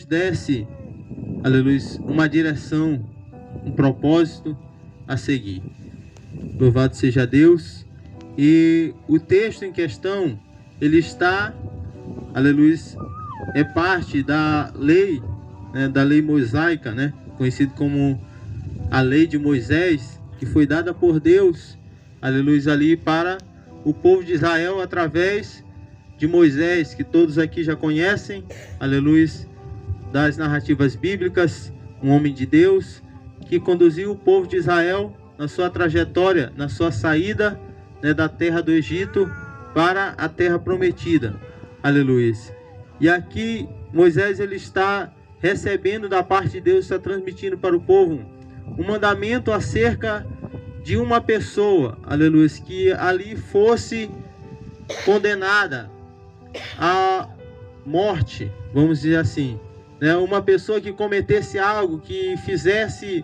desse, aleluia, uma direção, um propósito a seguir. Louvado seja Deus. E o texto em questão, ele está, aleluia, é parte da lei, né, da lei mosaica, né, conhecido como a lei de Moisés, que foi dada por Deus, aleluia, ali para o povo de Israel através de Moisés, que todos aqui já conhecem, aleluia, das narrativas bíblicas, um homem de Deus que conduziu o povo de Israel na sua trajetória, na sua saída, né, da terra do Egito para a terra prometida, aleluia. E aqui Moisés, ele está recebendo da parte de Deus, está transmitindo para o povo um mandamento acerca de uma pessoa, aleluia, que ali fosse condenada à morte, vamos dizer assim, né? Uma pessoa que cometesse algo, que fizesse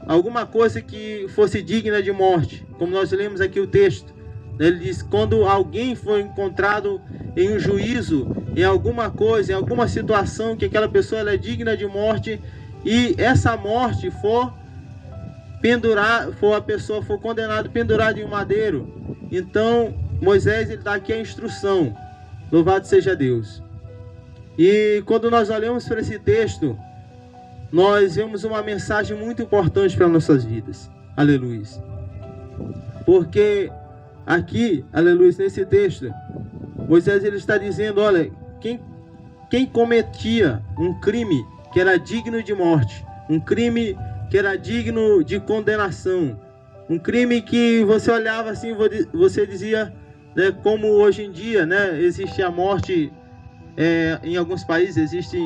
alguma coisa que fosse digna de morte, como nós lemos aqui o texto. Ele diz: quando alguém for encontrado em um juízo, em alguma coisa, em alguma situação, que aquela pessoa ela é digna de morte, e essa morte for a pessoa for condenada, pendurada em um madeiro, então Moisés, ele dá aqui a instrução. Louvado seja Deus. E quando nós olhamos para esse texto, nós vemos uma mensagem muito importante para nossas vidas. Aleluia. Porque aqui, aleluia, nesse texto, Moisés, ele está dizendo: olha, quem cometia um crime que era digno de morte, um crime que era digno de condenação, um crime que você olhava assim, você dizia, né, como hoje em dia, né, existe a morte, em alguns países existe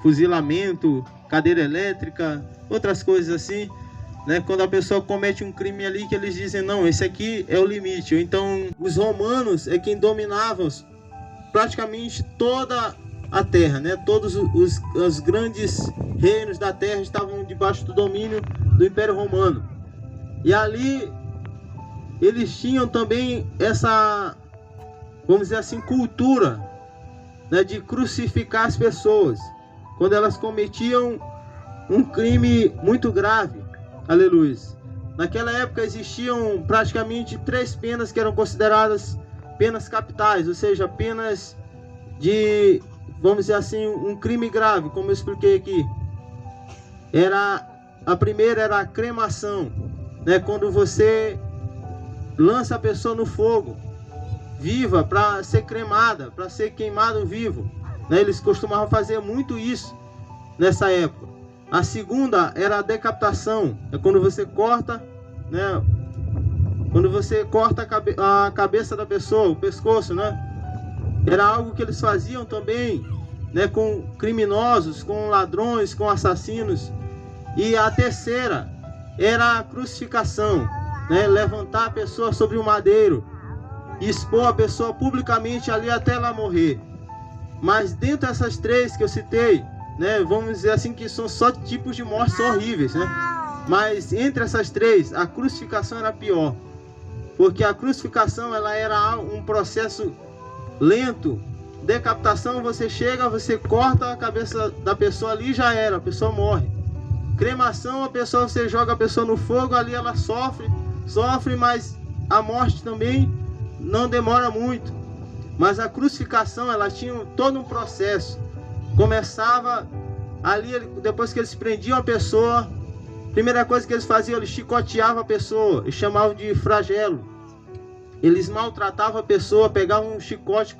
fuzilamento, cadeira elétrica, outras coisas assim, né, quando a pessoa comete um crime ali, que eles dizem: não, esse aqui é o limite. Ou então os romanos é quem dominavam praticamente toda a terra, né? Todos os grandes reinos da terra estavam debaixo do domínio do Império Romano. E ali eles tinham também essa, vamos dizer assim, cultura, né, de crucificar as pessoas quando elas cometiam um crime muito grave. Aleluia. Naquela época existiam praticamente 3 penas que eram consideradas penas capitais, ou seja, penas de, vamos dizer assim, um crime grave, como eu expliquei aqui. A primeira era a cremação, né? Quando você lança a pessoa no fogo viva para ser cremada, para ser queimado vivo, né? Eles costumavam fazer muito isso nessa época. A segunda era a decapitação, é quando você corta, né? Quando você corta a cabeça da pessoa, o pescoço, né? Era algo que eles faziam também, né, com criminosos, com ladrões, com assassinos. E a terceira era a crucificação, né? Levantar a pessoa sobre o madeiro e expor a pessoa publicamente ali até ela morrer. Mas dentro dessas 3 que eu citei, né, vamos dizer assim, que são só tipos de mortes horríveis, né? Mas entre essas 3, a crucificação era pior, porque a crucificação ela era um processo lento. Decapitação, você chega, você corta a cabeça da pessoa ali, já era, a pessoa morre. Cremação, a pessoa, você joga a pessoa no fogo, ali ela sofre, mas a morte também não demora muito. Mas a crucificação, ela tinha todo um processo. Começava ali, depois que eles prendiam a pessoa, primeira coisa que eles faziam, eles chicoteavam a pessoa, eles chamavam de flagelo. Eles maltratavam a pessoa, pegavam um chicote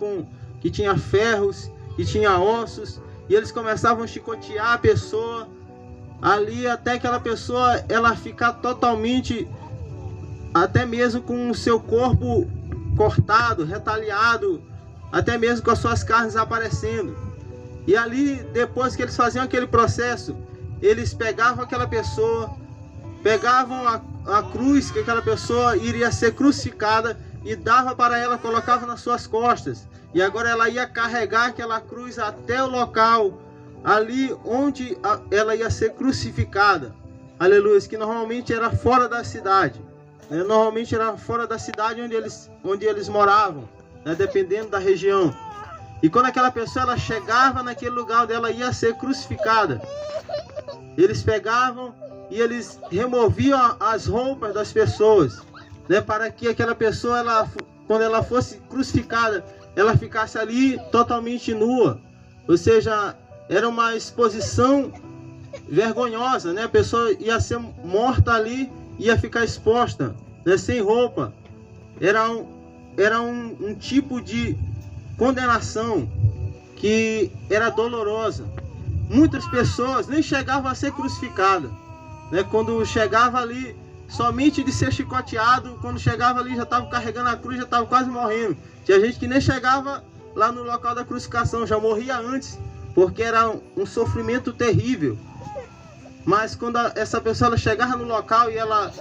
que tinha ferros, que tinha ossos, e eles começavam a chicotear a pessoa ali até aquela pessoa ela ficar totalmente, até mesmo com o seu corpo cortado, retalhado, até mesmo com as suas carnes aparecendo. E ali, depois que eles faziam aquele processo, eles pegavam aquela pessoa, pegavam a cruz que aquela pessoa iria ser crucificada e dava para ela, colocava nas suas costas. E agora ela ia carregar aquela cruz até o local ali onde ela ia ser crucificada. Aleluia, que normalmente era fora da cidade, né? Normalmente era fora da cidade onde eles moravam, né? Dependendo da região. E quando aquela pessoa ela chegava naquele lugar onde ela ia ser crucificada, eles pegavam e eles removiam as roupas das pessoas, né, para que aquela pessoa, quando ela fosse crucificada, ela ficasse ali totalmente nua. Ou seja, era uma exposição vergonhosa, né? A pessoa ia ser morta ali, ia ficar exposta, né, sem roupa. Era um tipo de condenação que era dolorosa. Muitas pessoas nem chegavam a ser crucificadas, né? Quando chegava ali, somente de ser chicoteado, quando chegava ali já estava carregando a cruz, já estava quase morrendo. Tinha gente que nem chegava lá no local da crucificação, já morria antes, porque era um sofrimento terrível. Mas quando essa pessoa ela chegava no local e ela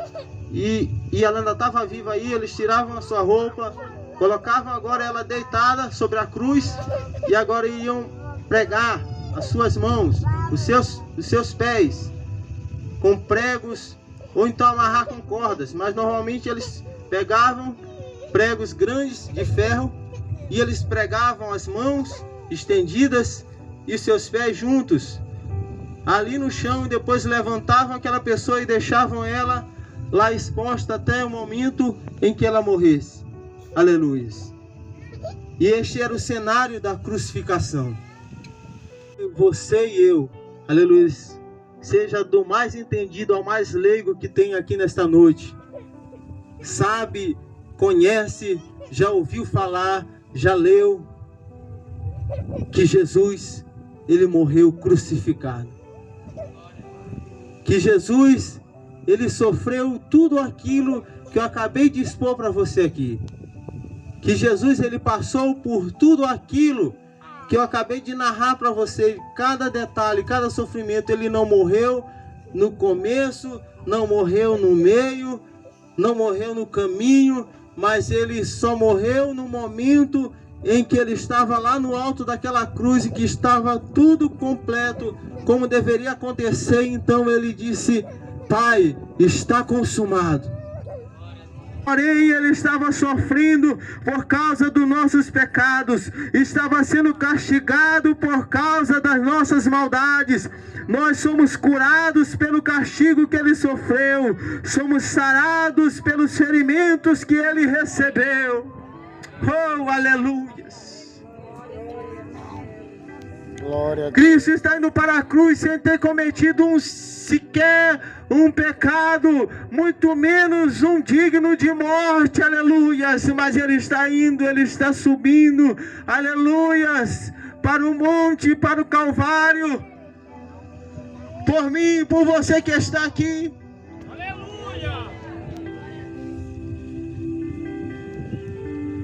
ainda estava viva aí, eles tiravam a sua roupa, colocavam agora ela deitada sobre a cruz e agora iam pregar as suas mãos, os seus pés com pregos, ou então amarrar com cordas. Mas normalmente eles pegavam pregos grandes de ferro e eles pregavam as mãos estendidas e seus pés juntos ali no chão, e depois levantavam aquela pessoa e deixavam ela lá exposta até o momento em que ela morresse. Aleluia. E este era o cenário da crucificação. Você e eu, aleluia, seja do mais entendido ao mais leigo que tem aqui nesta noite, sabe, conhece, já ouviu falar, já leu que Jesus, ele morreu crucificado. Que Jesus, ele sofreu tudo aquilo que eu acabei de expor para você aqui. Que Jesus, ele passou por tudo aquilo que eu acabei de narrar para você. Cada detalhe, cada sofrimento. Ele não morreu no começo, não morreu no meio, não morreu no caminho, mas ele só morreu no momento em que ele estava lá no alto daquela cruz e que estava tudo completo, como deveria acontecer. Então ele disse: Pai, está consumado. Porém, ele estava sofrendo por causa dos nossos pecados, estava sendo castigado por causa das nossas maldades. Nós somos curados pelo castigo que ele sofreu, somos sarados pelos ferimentos que ele recebeu. Oh, aleluia! Cristo está indo para a cruz sem ter cometido sequer um pecado, muito menos um digno de morte, aleluias. Mas ele está indo, ele está subindo, aleluias, para o monte, para o Calvário, por mim, por você que está aqui.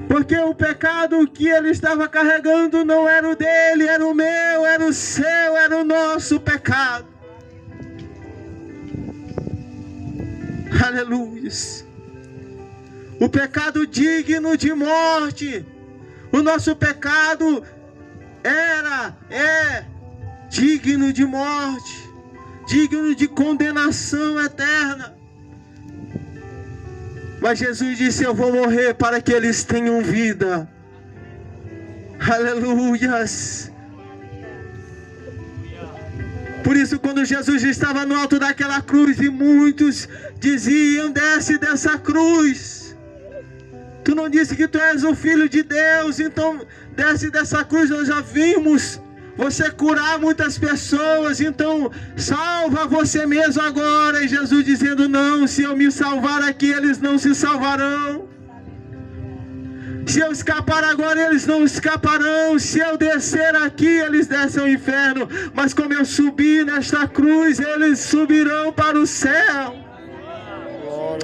Porque o pecado que ele estava carregando não era o dele, era o meu, era o seu, era o nosso pecado. Aleluia. O pecado digno de morte. O nosso pecado é digno de morte, digno de condenação eterna. Mas Jesus disse: eu vou morrer para que eles tenham vida. Aleluias. Por isso, quando Jesus estava no alto daquela cruz e muitos diziam: desce dessa cruz. Tu não disse que tu és o Filho de Deus, então desce dessa cruz. Nós já vimos você curar muitas pessoas, então salva você mesmo agora. E Jesus dizendo: não, se eu me salvar aqui, eles não se salvarão. Se eu escapar agora, eles não escaparão. Se eu descer aqui, eles descem ao inferno. Mas como eu subi nesta cruz, eles subirão para o céu. Oh,